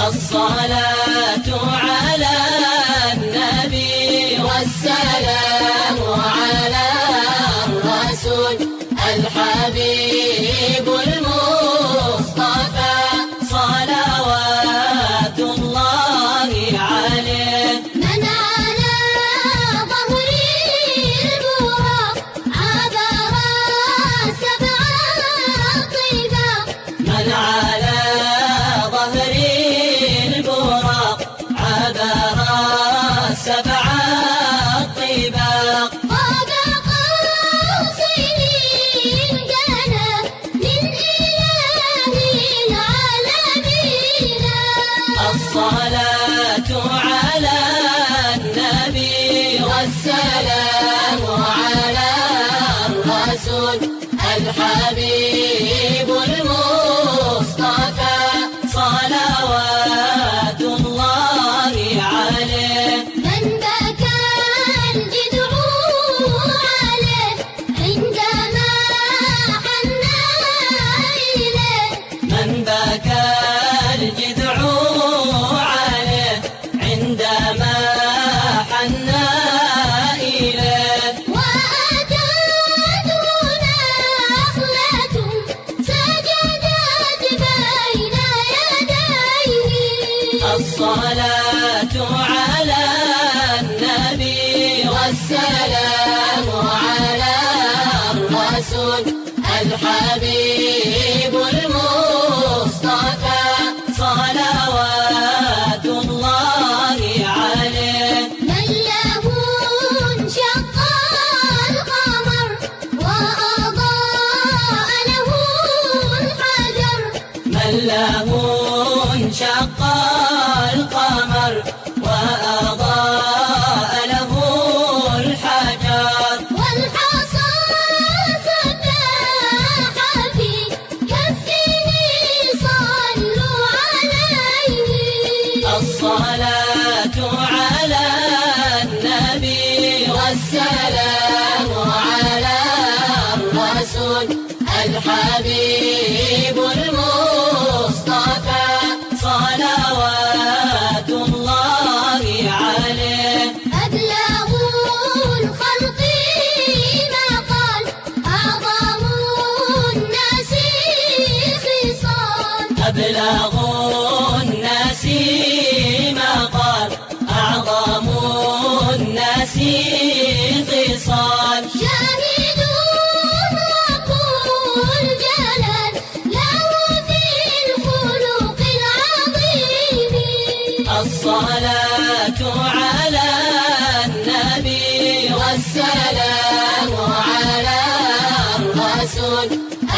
الصلاة على النبي والسلام على الرسول الحبيب المصطفى صلوات الله عليه. من على ظهر البراق عبر سبع طباق. من على ظهر البراق عبر سبع طباق. قاب قوسين كان من إله العالمين. الصلاة على النبي والسلام على الرسول الحبيب المصطفى صلوات الله عليه. من بكى الجدع عليه عندما حن إليه. من بكى الجذع عليه عندما حن إليه. وأتته نخلة سجدت بين يديه. الصلاة على النبي والسلام على الرسول الحبيب المصطفى صلوات الله عليه. من له انشق القمر وأضاء له الحجر. من له انشق القمر وأضاء له الحجر. والحصى سبح في كفه صلوا عليه. الصلاة على النبي والسلام على الرسول الحبيب المصطفى صلوات الله عليه. أبلغ الخلق ما قال أعظم الناس خصال. أبلغ الناس ما قال أعظم الناس خصال. شاهد رب الجلال له في الخلق العظيم. الصلاة على النبي والسلام على الرسول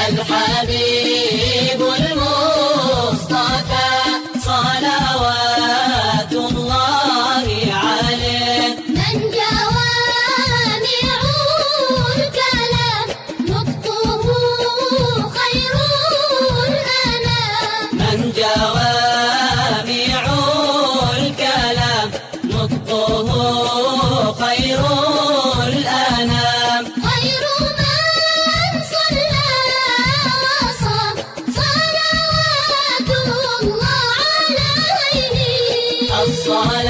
الحبيب المصطفى صلوات الله عليه. من جوامع الكلام نطقه خير الأنام. من جوامع الكلام نطقه خير الأنام. خير من صلى وصام صلوات الله عليه. الصلاة